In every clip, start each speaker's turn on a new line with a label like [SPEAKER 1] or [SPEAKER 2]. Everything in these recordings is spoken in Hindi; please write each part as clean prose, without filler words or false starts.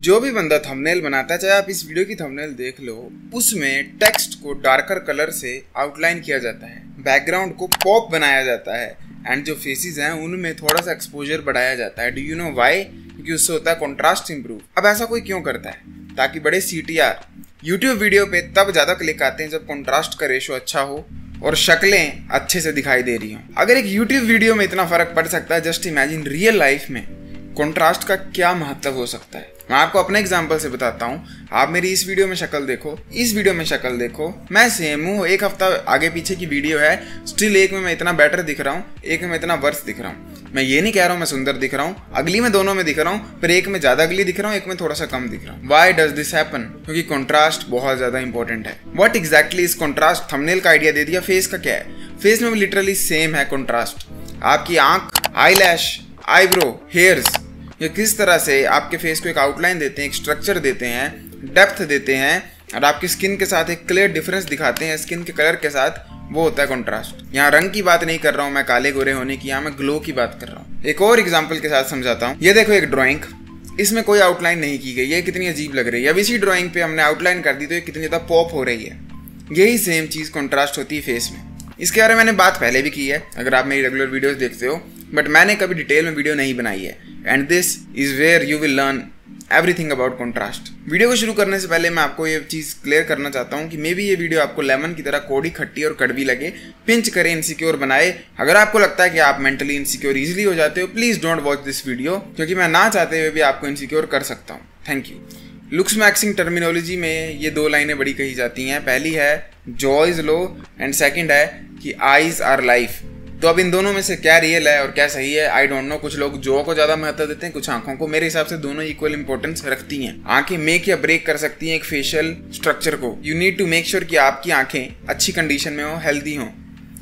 [SPEAKER 1] जो भी बंदा थंबनेल बनाता है, चाहे आप इस वीडियो की थंबनेल देख लो, उसमें टेक्स्ट को डार्कर कलर से आउटलाइन किया जाता है, बैकग्राउंड को पॉप बनाया जाता है एंड जो फेसेस हैं उनमें थोड़ा सा एक्सपोजर बढ़ाया जाता है। Do you know why? क्योंकि उससे होता है कंट्रास्ट इंप्रूव। अब ऐसा कोई क्यों करता है? ताकि बड़े CTR यूट्यूब वीडियो पे तब ज़्यादा क्लिक आते हैं जब कंट्रास्ट का रेशो अच्छा हो और शक्लें अच्छे से दिखाई दे रही हों। अगर एक यूट्यूब वीडियो में इतना फर्क पड़ सकता है, जस्ट इमेजिन रियल लाइफ में कंट्रास्ट का क्या महत्व हो सकता है। मैं आपको अपने एग्जांपल से बताता हूँ। आप मेरी इस वीडियो में शक्ल देखो, इस वीडियो में शक्ल देखो, मैं सेम हूँ। एक हफ्ता आगे पीछे की वीडियो है, स्टिल एक में मैं इतना बेटर दिख रहा हूँ, एक में मैं इतना वर्स दिख रहा हूँ। मैं ये नहीं कह रहा हूँ मैं सुंदर दिख रहा हूँ, अगली में दोनों में दिख रहा हूँ, पर एक में ज़्यादा अगली दिख रहा हूँ, एक में थोड़ा सा कम दिख रहा हूँ। Why does this happen? क्योंकि कॉन्ट्रास्ट बहुत ज़्यादा इंपॉर्टेंट है। What exactly is contrast? Thumbnail का आइडिया दे दिया। फेस का क्या है? फेस में भी लिटरली सेम है कॉन्ट्रास्ट। आपकी आंख, आईलैश, आईब्रो, हेयर्स, ये किस तरह से आपके फेस को एक आउटलाइन देते हैं, एक स्ट्रक्चर देते हैं, डेप्थ देते हैं और आपकी स्किन के साथ एक क्लियर डिफरेंस दिखाते हैं स्किन के कलर के साथ, वो होता है कॉन्ट्रास्ट। यहाँ रंग की बात नहीं कर रहा हूँ मैं, काले गोरे होने की, यहाँ मैं ग्लो की बात कर रहा हूँ। एक और एग्जाम्पल के साथ समझाता हूँ। ये देखो एक ड्राइंग, इसमें कोई आउटलाइन नहीं की गई, ये कितनी अजीब लग रही है। अब इसी ड्राइंग पे हमने आउटलाइन कर दी तो ये कितनी ज़्यादा पॉप हो रही है। यही सेम चीज़ कॉन्ट्रास्ट होती है फेस में। इसके बारे में मैंने बात पहले भी की है अगर आप मेरी रेगुलर वीडियोस देखते हो, बट मैंने कभी डिटेल में वीडियो नहीं बनाई है। And this is where you will learn everything about contrast. Video को शुरू करने से पहले मैं आपको ये चीज़ क्लियर करना चाहता हूँ कि मे बी ये वीडियो आपको लेमन की तरह कौड़ी, खट्टी और कड़वी लगे, पिंच करे, इनसिक्योर बनाए। अगर आपको लगता है कि आप मेंटली इनसिक्योर इजीली हो जाते हो, please don't watch this video, क्योंकि मैं ना चाहते हुए भी आपको इनसिक्योर कर सकता हूँ। Thank you. Looks maxing terminology में ये दो लाइनें बड़ी कही जाती हैं। पहली है jaw is low and second है कि आईज आर लाइफ। तो अब इन दोनों में से क्या रियल है और क्या सही है, आई डोंट नो। कुछ लोग जॉ को ज़्यादा महत्व देते हैं, कुछ आंखों को। मेरे हिसाब से दोनों इक्वल इंपॉर्टेंस रखती हैं। आंखें मेक या ब्रेक कर सकती हैं एक फेशियल स्ट्रक्चर को। You need to make sure कि आपकी आंखें अच्छी कंडीशन में हो, हेल्दी हो।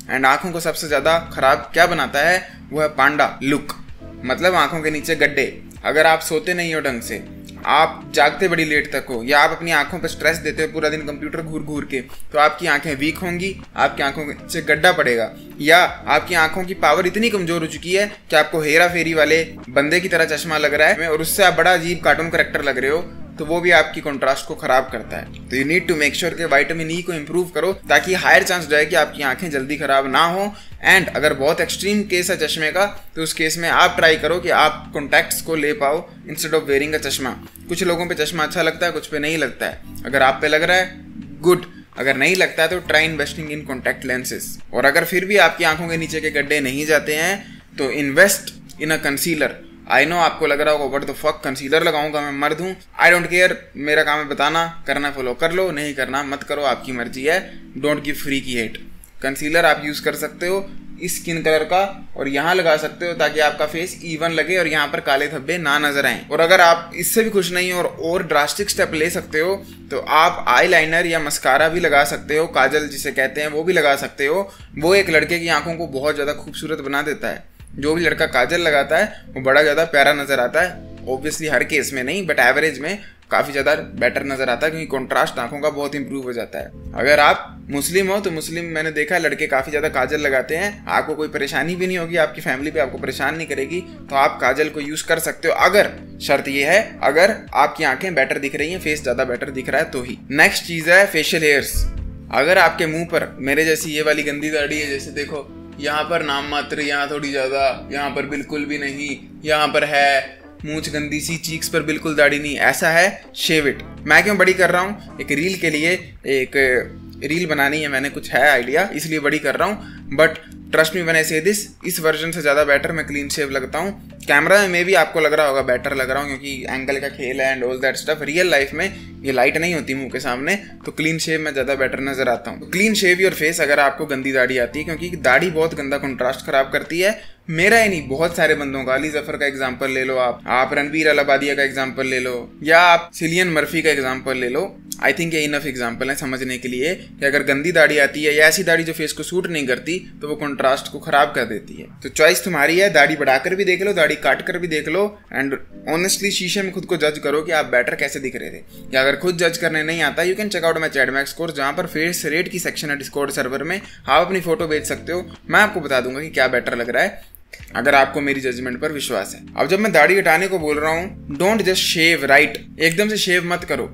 [SPEAKER 1] एंड आंखों को सबसे ज़्यादा खराब क्या बनाता है, वो है पांडा लुक, मतलब आंखों के नीचे गड्ढे। अगर आप सोते नहीं हो ढंग से, आप जागते बड़ी लेट तक हो, या आप अपनी आंखों पर स्ट्रेस देते हो पूरा दिन कंप्यूटर घूर घूर के, तो आपकी आंखें वीक होंगी, आपकी आंखों से गड्ढा पड़ेगा, या आपकी आंखों की पावर इतनी कमजोर हो चुकी है कि आपको हेरा फेरी वाले बंदे की तरह चश्मा लग रहा है और उससे आप बड़ा अजीब कार्टून कैरेक्टर लग रहे हो, तो वो भी आपकी कंट्रास्ट को खराब करता है। तो you need to make sure कि विटामिन ई को इंप्रूव करो, ताकि हायर चांस जाए कि आपकी आंखें जल्दी खराब ना हो। एंड अगर बहुत एक्सट्रीम केस है चश्मे का, तो उस केस में आप ट्राई करो कि आप कॉन्टैक्ट्स को ले पाओ इंस्टेड ऑफ वेयरिंग अ चश्मा। कुछ लोगों पे चश्मा अच्छा लगता है, कुछ पे नहीं लगता है। अगर आप पे लग रहा है, गुड। अगर नहीं लगता है तो try investing in contact lenses. और अगर फिर भी आपकी आंखों के नीचे के गड्ढे नहीं जाते हैं, तो invest in a concealer. I know आपको लग रहा होगा व्हाट द फक, कंसीलर लगाऊंगा मैं, मर्द हूँ। आई डोंट केयर, मेरा काम है बताना, करना फॉलो कर लो, नहीं करना मत करो, आपकी मर्जी है। डोंट गिव फ्री की हेट। कंसीलर आप यूज़ कर सकते हो इस स्किन कलर का और यहाँ लगा सकते हो, ताकि आपका फेस इवन लगे और यहाँ पर काले धब्बे ना नजर आए। और अगर आप इससे भी खुश नहीं हो और ड्रास्टिक स्टेप ले सकते हो, तो आप आई लाइनर या मस्कारा भी लगा सकते हो, काजल जिसे कहते हैं वो भी लगा सकते हो। वो एक लड़के की आंखों को बहुत ज़्यादा खूबसूरत बना देता है। जो भी लड़का काजल लगाता है वो बड़ा ज़्यादा प्यारा नजर आता है। ऑब्वियसली हर केस में नहीं, बट एवरेज में काफ़ी ज़्यादा बेटर नजर आता है, क्योंकि कॉन्ट्रास्ट आंखों का बहुत इंप्रूव हो जाता है। अगर आप मुस्लिम हो तो मुस्लिम मैंने देखा है लड़के काफ़ी ज़्यादा काजल लगाते हैं। आपको कोई परेशानी भी नहीं होगी, आपकी फैमिली भी आपको परेशान नहीं करेगी, तो आप काजल को यूज़ कर सकते हो। अगर शर्त ये है, अगर आपकी आंखें बेटर दिख रही हैं, फेस ज़्यादा बेटर दिख रहा है तो ही। नेक्स्ट चीज़ है फेशियल हेयर्स। अगर आपके मुंह पर मेरे जैसी ये वाली गंदी दाढ़ी है, जैसे देखो यहाँ पर नाम मात्र, यहाँ थोड़ी ज़्यादा, यहाँ पर बिल्कुल भी नहीं, यहाँ पर है मूंछ गंदी सी, चीक्स पर बिल्कुल दाढ़ी नहीं, ऐसा है, शेव इट। मैं क्यों बड़ी कर रहा हूँ? एक रील के लिए, एक रील बनानी है मैंने, कुछ है आइडिया, इसलिए बड़ी कर रहा हूँ। But trust me when I से दिस, इस वर्जन से ज़्यादा बेटर मैं क्लीन शेव लगता हूँ। कैमरा में भी आपको लग रहा होगा बेटर लग रहा हूँ, क्योंकि एंगल का खेल है and all that stuff. Real life में ये लाइट नहीं होती मुंह के सामने, तो क्लीन शेव में ज़्यादा बेटर नजर आता हूँ। क्लीन शेव योर फेस अगर आपको गंदी दाढ़ी आती है, क्योंकि दाढ़ी बहुत गंदा कंट्रास्ट खराब करती है। मेरा ही नहीं, बहुत सारे बंदों का। अली जफर का एग्जांपल ले लो, आप रणबीर अलाबादिया का एग्जांपल ले लो, या आप सिलियन मर्फी का एग्जांपल ले लो। आई थिंक ये इनफ एग्जांपल है समझने के लिए कि अगर गंदी दाढ़ी आती है या ऐसी दाढ़ी जो फेस को सूट नहीं करती, तो वो कंट्रास्ट को खराब कर देती है। तो चॉइस तुम्हारी है, दाढ़ी बढ़ाकर भी देख लो, दाढ़ी काट कर भी देख लो, एंड ऑनेस्टली शीशे में खुद को जज करो कि आप बेटर कैसे दिख रहे थे। या अगर खुद जज करने नहीं आता, you can check out my ChatMax course, जहाँ पर फेस रेट की सेक्शन है डिस्कॉर्ड सर्वर में। आप अपनी फोटो भेज सकते हो, मैं आपको बता दूंगा कि क्या बेटर लग रहा है। अगर आपको मेरी जजमेंट पर विश्वास है। अब जब मैं दाढ़ी हटाने को बोल रहा हूँ, डोंट जस्ट शेव राइट, एकदम से शेव मत करो।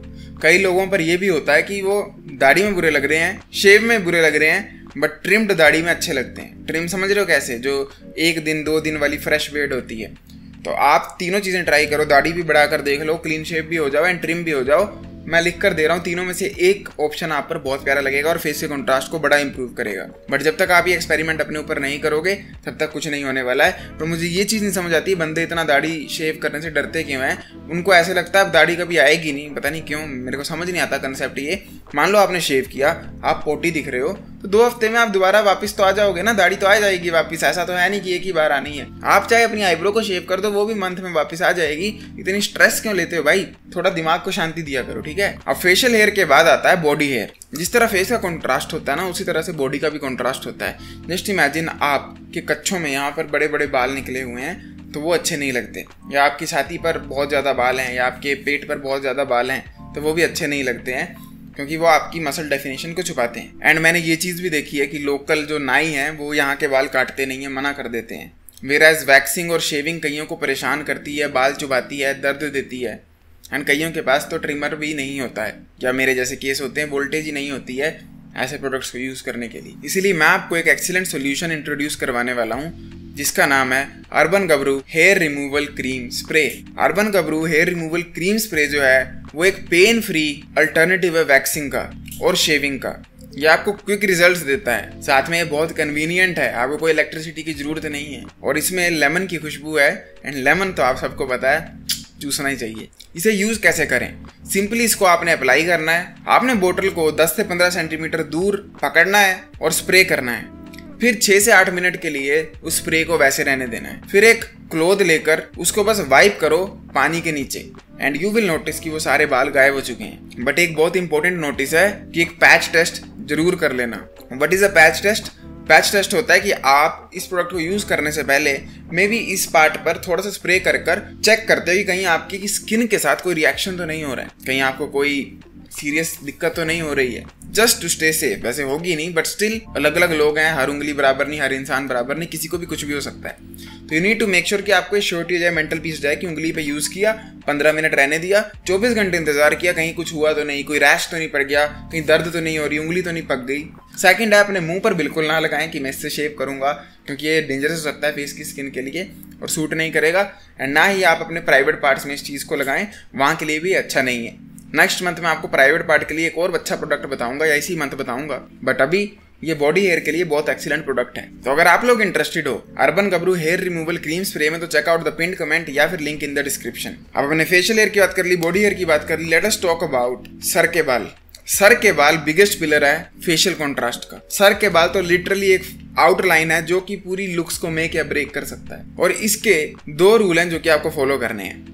[SPEAKER 1] कई लोगों पर यह भी होता है कि वो दाढ़ी में बुरे लग रहे हैं, शेव में बुरे लग रहे हैं, बट ट्रिम्ड दाढ़ी में अच्छे लगते हैं। ट्रिम समझ रहे हो कैसे, जो 1 दिन 2 दिन वाली फ्रेश बेड होती है। तो आप तीनों चीज़ें ट्राई करो, दाढ़ी भी बढ़ाकर देख लो, क्लीन शेव भी हो जाओ एंड ट्रिम भी हो जाओ। मैं लिख कर दे रहा हूँ, तीनों में से एक ऑप्शन आप पर बहुत प्यारा लगेगा और फेस के कंट्रास्ट को बड़ा इंप्रूव करेगा। बट जब तक आप ये एक्सपेरिमेंट अपने ऊपर नहीं करोगे तब तक कुछ नहीं होने वाला है। तो मुझे ये चीज़ नहीं समझ आती, बंदे इतना दाढ़ी शेव करने से डरते क्यों हैं। उनको ऐसे लगता है अब दाढ़ी कभी आएगी नहीं, पता नहीं क्यों, मेरे को समझ नहीं आता कंसेप्ट ये। मान लो आपने शेव किया, आप पोटी दिख रहे हो, तो 2 हफ्ते में आप दोबारा वापस तो आ जाओगे ना, दाढ़ी तो आ जाएगी वापस। ऐसा तो है नहीं कि एक ही बार आनी है। आप चाहे अपनी आईब्रो को शेव कर दो, वो भी मंथ में वापस आ जाएगी। इतनी स्ट्रेस क्यों लेते हो भाई, थोड़ा दिमाग को शांति दिया करो, ठीक है। अब फेशियल हेयर के बाद आता है बॉडी हेयर। जिस तरह फेस का कॉन्ट्रास्ट होता है ना, उसी तरह से बॉडी का भी कॉन्ट्रास्ट होता है। जस्ट इमेजिन आपके कच्छों में यहाँ पर बड़े बड़े बाल निकले हुए हैं, तो वो अच्छे नहीं लगते। या आपकी छाती पर बहुत ज़्यादा बाल हैं, या आपके पेट पर बहुत ज़्यादा बाल हैं, तो वो भी अच्छे नहीं लगते हैं, क्योंकि वो आपकी मसल डेफिनेशन को छुपाते हैं। एंड मैंने ये चीज़ भी देखी है कि लोकल जो नाई हैं वो यहाँ के बाल काटते नहीं है, मना कर देते हैं। वेराज वैक्सिंग और शेविंग कईयों को परेशान करती है, बाल चुभाती है, दर्द देती है। एंड कईयों के पास तो ट्रिमर भी नहीं होता है, या मेरे जैसे केस होते हैं, वोल्टेज ही नहीं होती है ऐसे प्रोडक्ट्स को यूज़ करने के लिए। इसीलिए मैं आपको एक एक्सीलेंट सोल्यूशन इंट्रोड्यूस करवाने वाला हूँ, जिसका नाम है urban Gabru hair removal cream spray. Urban Gabru hair removal cream spray जो है वो एक पेन फ्री अल्टरनेटिव है वैक्सिंग का और शेविंग का। ये आपको क्विक रिजल्ट्स देता है, साथ में ये बहुत कन्वीनियंट है, आपको कोई इलेक्ट्रिसिटी की जरूरत नहीं है। और इसमें लेमन की खुशबू है, एंड लेमन तो आप सबको पता है चूसना ही चाहिए। इसे यूज़ कैसे करें, सिंपली इसको आपने अप्लाई करना है। आपने बोतल को 10 से 15 सेंटीमीटर दूर पकड़ना है और स्प्रे करना है। फिर 6 से 8 मिनट के लिए उस स्प्रे को वैसे रहने देना है। फिर एक क्लॉथ लेकर उसको बस वाइप करो पानी के नीचे, एंड यू विल नोटिस कि वो सारे बाल गायब हो चुके हैं। बट एक बहुत इंपॉर्टेंट नोटिस है कि एक पैच टेस्ट जरूर कर लेना। What is a patch test? Patch test होता है कि आप इस प्रोडक्ट को यूज करने से पहले मे बी इस पार्ट पर थोड़ा सा स्प्रे कर चेक करते हो कि कहीं आपकी स्किन के साथ कोई रिएक्शन तो नहीं हो रहा है, कहीं आपको कोई सीरियस दिक्कत तो नहीं हो रही है, जस्ट टू स्टे सेफ। वैसे होगी नहीं, बट स्टिल अलग अलग लोग हैं, हर उंगली बराबर नहीं, हर इंसान बराबर नहीं, किसी को भी कुछ भी हो सकता है। तो you need to make sure कि आपको ये श्योरिटी हो जाए, मेंटल पीस जाए कि उंगली पे यूज किया, 15 मिनट रहने दिया, 24 घंटे इंतजार किया, कहीं कुछ हुआ तो नहीं, कोई रैश तो नहीं पड़ गया, कहीं दर्द तो नहीं हो रही, उंगली तो नहीं पक गई। सेकंड है, अपने मुंह पर बिल्कुल ना लगाएं कि मैं इससे शेव करूंगा, क्योंकि ये डेंजरस हो सकता है फेस की स्किन के लिए और सूट नहीं करेगा। एंड ना ही आप अपने प्राइवेट पार्ट्स में इस चीज़ को लगाएं, वहाँ के लिए भी अच्छा नहीं है। नेक्स्ट मंथ में आपको प्राइवेट पार्ट के लिए एक और अच्छा प्रोडक्ट बताऊंगा, या इसी मंथ बताऊंगा, बट अभी ये बॉडी हेयर के लिए बहुत एक्सीलेंट प्रोडक्ट है। तो अगर आप लोग इंटरेस्टेड हो urban Gabru hair removal cream spray में, तो check out the pinned comment या फिर लिंक इन द डिस्क्रिप्शन। अब अपने फेशियल हेयर की बात कर ली, बॉडी हेयर की बात कर ली, लेट अस टॉक अबाउट सर के बाल। सर के बाल बिगेस्ट पिलर है फेशियल कॉन्ट्रास्ट का। सर के बाल तो लिटरली एक आउटलाइन है जो कि पूरी लुक्स को मेक या ब्रेक कर सकता है, और इसके 2 रूल हैं जो कि आपको फॉलो करने हैं,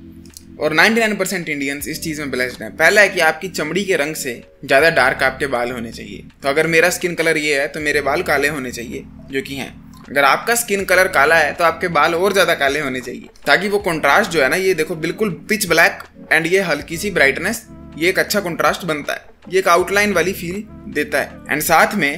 [SPEAKER 1] और 99% इंडियंस इस चीज़ में ब्लेस्ड हैं। पहला है कि आपकी चमड़ी के रंग से ज़्यादा डार्क आपके बाल होने चाहिए। तो अगर मेरा स्किन कलर ये है तो मेरे बाल काले होने चाहिए, जो कि हैं। अगर आपका स्किन कलर काला है तो आपके बाल और ज़्यादा काले होने चाहिए, ताकि वो कंट्रास्ट जो है ना, ये देखो बिल्कुल पिच ब्लैक एंड ये हल्की सी ब्राइटनेस, ये एक अच्छा कंट्रास्ट बनता है, ये एक आउटलाइन वाली फील देता है। एंड साथ में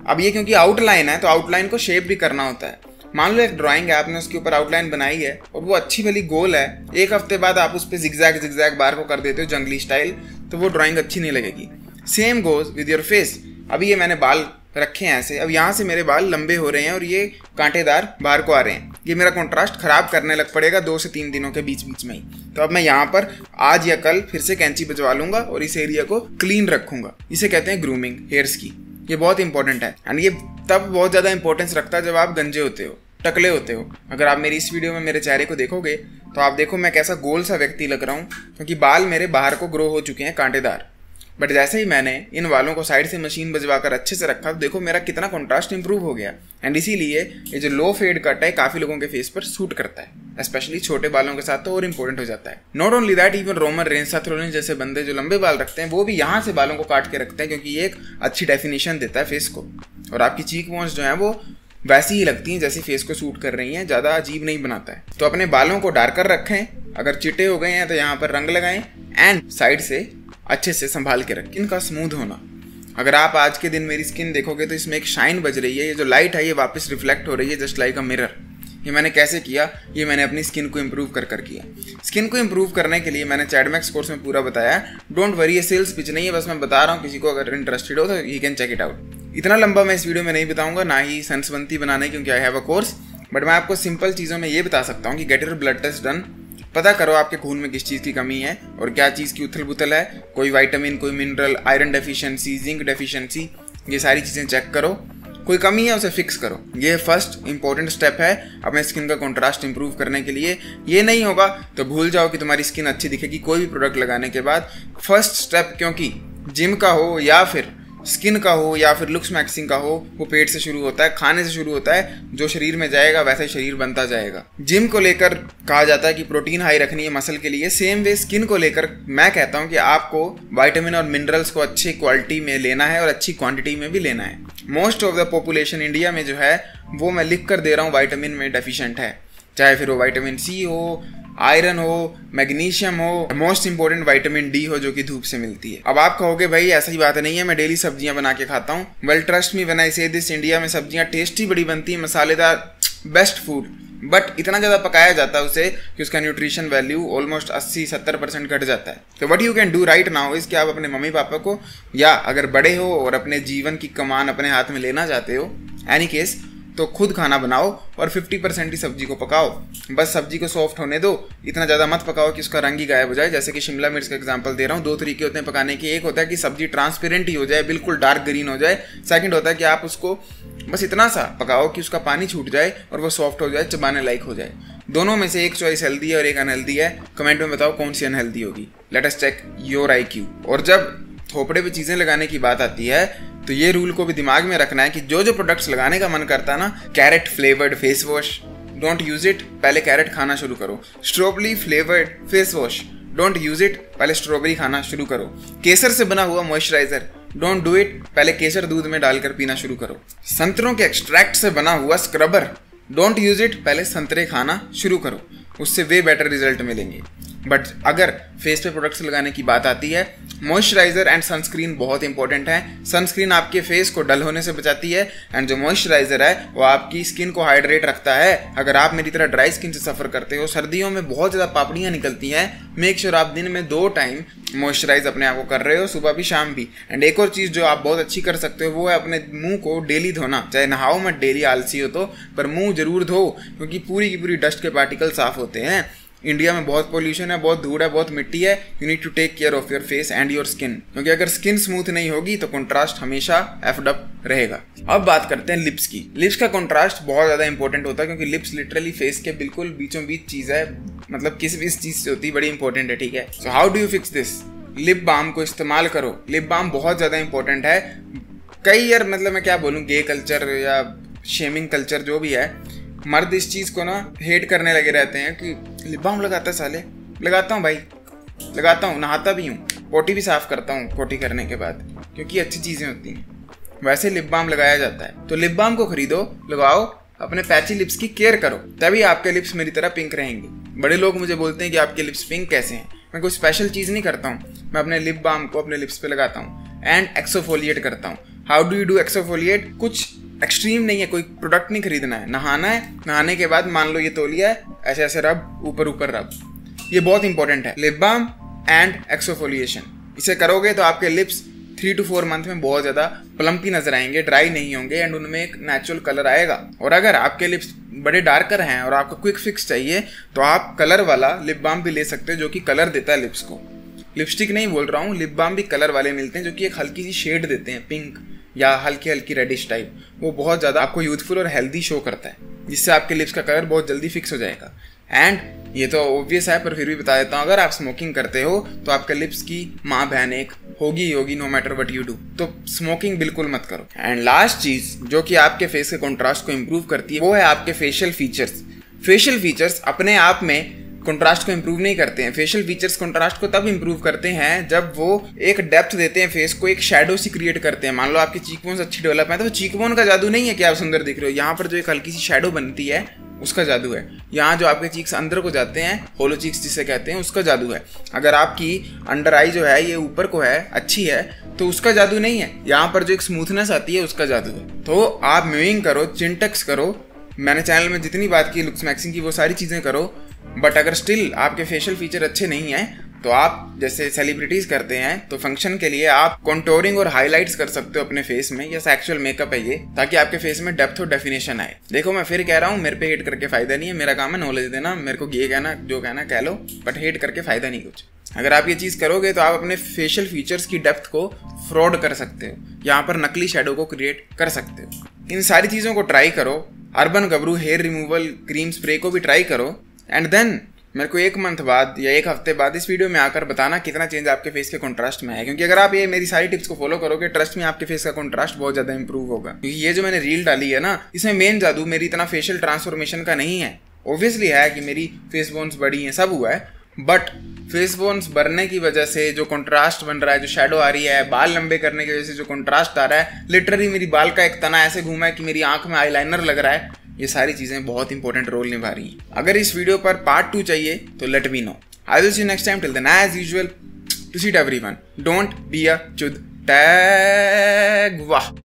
[SPEAKER 1] अब ये क्योंकि आउटलाइन है तो आउटलाइन को शेप भी करना होता है। मान लो एक ड्राइंग है, आपने उसके ऊपर आउटलाइन बनाई है और वो अच्छी भली गोल है, 1 हफ्ते बाद आप उस पर जिगजैग बार को कर देते हो जंगली स्टाइल, तो वो ड्राइंग अच्छी नहीं लगेगी। Same goes with your face. अभी ये मैंने बाल रखे हैं ऐसे, अब यहाँ से मेरे बाल लंबे हो रहे हैं और ये कांटेदार बाहर को आ रहे हैं, ये मेरा कॉन्ट्रास्ट खराब करने लग पड़ेगा 2 से 3 दिनों के बीच में ही। तो अब मैं यहाँ पर आज या कल फिर से कैंची बजवा लूंगा और इस एरिया को क्लीन रखूंगा। इसे कहते हैं ग्रूमिंग हेयर्स की। ये बहुत इंपॉर्टेंट है, एंड ये तब बहुत ज़्यादा इंपॉर्टेंस रखता है जब आप गंजे होते हो, टकले होते हो। अगर आप मेरी इस वीडियो में मेरे चेहरे को देखोगे तो आप देखो मैं कैसा गोल सा व्यक्ति लग रहा हूँ, क्योंकि बाल मेरे बाहर को ग्रो हो चुके हैं कांटेदार। बट जैसे ही मैंने इन वालों को साइड से मशीन बजवाकर अच्छे से रखा, तो देखो मेरा कितना कंट्रास्ट इंप्रूव हो गया। एंड इसीलिए ये जो लो फेड कट है काफ़ी लोगों के फेस पर सूट करता है, स्पेशली छोटे बालों के साथ तो और इंपॉर्टेंट हो जाता है। Not only that, even Roman Reigns, Seth Rowling जैसे बंदे जो लंबे बाल रखते हैं वो भी यहाँ से बालों को काट के रखते हैं, क्योंकि ये एक अच्छी डेफिनेशन देता है फेस को, और आपकी चीक बोन्स जो है वो वैसी ही लगती हैं जैसी फेस को सूट कर रही हैं, ज़्यादा अजीब नहीं बनाता है। तो अपने बालों को डार्कर रखें, अगर चिटे हो गए हैं तो यहाँ पर रंग लगाएं, एंड साइड से अच्छे से संभाल के रखें। इनका स्मूथ होना, अगर आप आज के दिन मेरी स्किन देखोगे तो इसमें एक शाइन बज रही है, ये जो लाइट है ये वापस रिफ्लेक्ट हो रही है जस्ट लाइक अ मिरर। ये मैंने कैसे किया? ये मैंने अपनी स्किन को इम्प्रूव कर किया। स्किन को इम्प्रूव करने के लिए मैंने चैडमैक्स कोर्स में पूरा बताया। डोंट वरी, ये सेल्स पिच नहीं है, बस मैं बता रहा हूँ, किसी को अगर इंटरेस्टेड हो तो he can check it out. इतना लंबा मैं इस वीडियो में नहीं बताऊंगा, ना ही सेंसबंती बनाने, क्योंकि I have a course. But मैं आपको सिंपल चीज़ों में ये बता सकता हूँ कि get your blood test done. पता करो आपके खून में किस चीज़ की कमी है और क्या चीज़ की उथल पुथल है। कोई विटामिन, कोई mineral, iron deficiency, zinc deficiency, ये सारी चीज़ें चेक करो। कोई कमी है उसे फिक्स करो। ये फर्स्ट इंपॉर्टेंट स्टेप है अपने स्किन का कंट्रास्ट इंप्रूव करने के लिए। ये नहीं होगा तो भूल जाओ कि तुम्हारी स्किन अच्छी दिखेगी कोई भी प्रोडक्ट लगाने के बाद। फर्स्ट स्टेप, क्योंकि जिम का हो या फिर स्किन का हो या फिर लुक्स मैक्सिंग का हो, वो पेट से शुरू होता है, खाने से शुरू होता है। जो शरीर में जाएगा वैसा ही शरीर बनता जाएगा। जिम को लेकर कहा जाता है कि प्रोटीन हाई रखनी है मसल के लिए, सेम वे स्किन को लेकर मैं कहता हूँ कि आपको विटामिन और मिनरल्स को अच्छी क्वालिटी में लेना है और अच्छी क्वांटिटी में भी लेना है। Most of the population India में जो है वो मैं लिख कर दे रहा हूँ विटामिन में डेफिशिएंट है, चाहे फिर वो विटामिन सी हो, आयरन हो, मैग्नीशियम हो, मोस्ट इंपॉर्टेंट विटामिन डी हो जो कि धूप से मिलती है। अब आप कहोगे भाई ऐसा ही बात नहीं है, मैं डेली सब्जियां बना के खाता हूँ। Well trust me when I से दिस, इंडिया में सब्जियां टेस्टी बड़ी बनती है, मसालेदार, बेस्ट फूड, बट इतना ज़्यादा पकाया जाता है उसे कि उसका न्यूट्रिशन वैल्यू ऑलमोस्ट 80-70% घट जाता है। तो what you can do right now is कि आप अपने मम्मी पापा को, या अगर बड़े हो और अपने जीवन की कमान अपने हाथ में लेना चाहते हो, एनी केस, तो खुद खाना बनाओ और 50% ही सब्जी को पकाओ। बस सब्जी को सॉफ्ट होने दो, इतना ज़्यादा मत पकाओ कि उसका रंग ही गायब हो जाए। जैसे कि शिमला मिर्च का एग्जांपल दे रहा हूँ। 2 तरीके होते हैं पकाने के। एक होता है कि सब्जी ट्रांसपेरेंट ही हो जाए, बिल्कुल डार्क ग्रीन हो जाए। सेकंड होता है कि आप उसको बस इतना सा पकाओ कि उसका पानी छूट जाए और वो सॉफ्ट हो जाए, चबाने लायक हो जाए। दोनों में से एक चॉइस हेल्दी है और एक अनहेल्दी है। कमेंट में बताओ कौन सी अनहेल्दी होगी। Let us check your IQ। और जब थोपड़े पे चीज़ें लगाने की बात आती है तो ये रूल को भी दिमाग में रखना है कि जो जो प्रोडक्ट्स लगाने का मन करता है ना, carrot flavoured face wash, don't use it, पहले कैरेट खाना शुरू करो। Strawberry flavoured face wash, don't use it, पहले स्ट्रॉबेरी खाना शुरू करो। केसर से बना हुआ मॉइस्चराइजर, डोंट डू इट, पहले केसर दूध में डालकर पीना शुरू करो। संतरों के एक्सट्रैक्ट से बना हुआ स्क्रबर, डोंट यूज इट, पहले संतरे खाना शुरू करो, उससे वे बेटर रिजल्ट मिलेंगे। बट अगर फेस पे प्रोडक्ट्स लगाने की बात आती है, मॉइस्चराइजर एंड सनस्क्रीन बहुत इंपॉर्टेंट है। सनस्क्रीन आपके फेस को डल होने से बचाती है एंड जो मॉइस्चराइजर है वो आपकी स्किन को हाइड्रेट रखता है। अगर आप मेरी तरह ड्राई स्किन से सफ़र करते हो, सर्दियों में बहुत ज़्यादा पापड़ियाँ निकलती हैं, मेक श्योर आप दिन में 2 टाइम मॉइस्चराइज अपने आप को कर रहे हो, सुबह भी शाम भी। एंड एक और चीज़ जो आप बहुत अच्छी कर सकते हो वो है अपने मुंह को डेली धोना। चाहे नहाओ मत डेली, आलसी हो तो, पर मुंह जरूर धो, क्योंकि पूरी की पूरी डस्ट के पार्टिकल साफ होते हैं। इंडिया में बहुत पोल्यूशन है, बहुत धूड़ है, बहुत मिट्टी है। You need to take care of your face and your skin, क्योंकि अगर स्किन स्मूथ नहीं होगी तो कंट्रास्ट हमेशा एफड अप रहेगा। अब बात करते हैं लिप्स की। लिप्स का कंट्रास्ट बहुत ज़्यादा इंपॉर्टेंट होता है, क्योंकि लिप्स लिटरली फेस के बिल्कुल बीचों बीच चीज़ है, मतलब किसी भी चीज़ से होती है, बड़ी इंपॉर्टेंट है, ठीक है। So how do you fix this? Lip balm को इस्तेमाल करो। लिप बाम बहुत ज़्यादा इंपॉर्टेंट है। कई यार, मतलब मैं क्या बोलूँ, गे कल्चर या शेमिंग कल्चर जो भी है, मर्द इस चीज़ को ना हेट करने लगे रहते हैं कि लिप बाम लगाता है साले। लगाता हूँ भाई, लगाता हूँ, नहाता भी हूँ, पोटी भी साफ़ करता हूँ पोटी करने के बाद, क्योंकि अच्छी चीज़ें होती हैं। वैसे लिप बाम लगाया जाता है, तो लिप बाम को खरीदो, लगाओ, अपने पैची लिप्स की केयर करो, तभी आपके लिप्स मेरी तरह पिंक रहेंगे। बड़े लोग मुझे बोलते हैं कि आपके लिप्स पिंक कैसे हैं। मैं कोई स्पेशल चीज़ नहीं करता हूँ, मैं अपने लिप बाम को अपने लिप्स पे लगाता हूँ एंड एक्सोफोलिएट करता हूँ। How do you do exfoliate? कुछ एक्सट्रीम नहीं है, कोई प्रोडक्ट नहीं खरीदना है, नहाना है, नहाने के बाद मान लो ये तौलिया है, ऐसे ऐसे रब, ऊपर ऊपर रब। ये बहुत इंपॉर्टेंट है, लिप बाम एंड एक्सोफोलिएशन। इसे करोगे तो आपके लिप्स 3 to 4 मंथ में बहुत ज़्यादा प्लम्पी नजर आएंगे, ड्राई नहीं होंगे एंड उनमें एक नेचुरल कलर आएगा। और अगर आपके लिप्स बड़े डार्कर हैं और आपको क्विक फिक्स चाहिए तो आप कलर वाला लिप बाम भी ले सकते हो, जो कि कलर देता है लिप्स को। लिपस्टिक नहीं बोल रहा हूँ, लिप बाम भी कलर वाले मिलते हैं जो कि एक हल्की सी शेड देते हैं, पिंक या हल्की हल्की रेडिश टाइप। वो बहुत ज़्यादा आपको यूथफुल और हेल्दी शो करता है, जिससे आपके लिप्स का कलर बहुत जल्दी फिक्स हो जाएगा। एंड ये तो ऑब्वियस है, पर फिर भी बता देता हूँ, अगर आप स्मोकिंग करते हो तो आपके लिप्स की माँ बहन एक होगी, no matter what you do. तो स्मोकिंग बिल्कुल मत करो। एंड लास्ट चीज़ जो कि आपके फेस के कॉन्ट्रास्ट को इम्प्रूव करती है वो है आपके फेशियल फीचर्स। फेशियल फीचर्स अपने आप में कंट्रास्ट को इंप्रूव नहीं करते हैं। फेशियल फीचर्स कंट्रास्ट को तब इंप्रूव करते हैं जब वो एक डेप्थ देते हैं फेस को, एक शैडो सी क्रिएट करते हैं। मान लो आपके चीक बोन्स अच्छी डेवलप है तो चीक बोन का जादू नहीं है कि आप सुंदर दिख रहे हो, यहाँ पर जो एक हल्की सी शैडो बनती है उसका जादू है। यहाँ जो आपके चीक्स अंदर को जाते हैं, होलो चीक्स जिसे कहते हैं, उसका जादू है। अगर आपकी अंडर आई जो है ये ऊपर को है, अच्छी है, तो उसका जादू नहीं है। यहाँ पर जो एक स्मूथनेस आती है उसका जादू है। तो आप म्यूइंग करो, चिन टक्स करो, मैंने चैनल में जितनी बात की लुक्स मैक्सिंग की वो सारी चीज़ें करो, बट अगर स्टिल आपके फेशियल फीचर अच्छे नहीं हैं तो आप जैसे सेलिब्रिटीज़ करते हैं तो फंक्शन के लिए आप कॉन्टोरिंग और हाइलाइट्स कर सकते हो अपने फेस में, या एक्चुअल मेकअप है ये, ताकि आपके फेस में डेप्थ और डेफिनेशन आए। देखो मैं फिर कह रहा हूँ, मेरे पे हेट करके फायदा नहीं है, मेरा काम है नॉलेज देना, मेरे को ये कहना जो कहना कह लो, बट हेट करके फायदा नहीं कुछ। अगर आप ये चीज़ करोगे तो आप अपने फेशियल फीचर्स की डेप्थ को फ्रॉड कर सकते हो, यहाँ पर नकली शेडो को क्रिएट कर सकते हो। इन सारी चीज़ों को ट्राई करो। Urban Gabru hair removal cream spray को भी ट्राई करो, एंड देन मेरे को 1 मंथ बाद या 1 हफ्ते बाद इस वीडियो में आकर बताना कितना चेंज आपके फेस के कंट्रास्ट में है। क्योंकि अगर आप ये मेरी सारी टिप्स को फॉलो करोगे, ट्रस्ट में आपके फेस का कंट्रास्ट बहुत ज़्यादा इंप्रूव होगा। क्योंकि ये जो मैंने रील डाली है ना, इसमें मेन जादू मेरी इतना फेशियल ट्रांसफॉर्मेशन का नहीं है। ऑब्वियसली है कि मेरी फेस बोन्स बड़ी हैं, सब हुआ है, बट फेस बोन्स बढ़ने की वजह से जो कंट्रास्ट बन रहा है, जो शेडो आ रही है, बाल लंबे करने की वजह से जो कंट्रास्ट आ रहा है, लिटरली मेरी बाल का एक तना ऐसे घूमा है कि मेरी आंख में आईलाइनर लग रहा है। ये सारी चीज़ें बहुत इंपॉर्टेंट रोल निभा रही हैं। अगर इस वीडियो पर पार्ट 2 चाहिए तो let me know. I will see you next time. Till then as usual, to seat everyone, don't be a चुद टैग। वाह।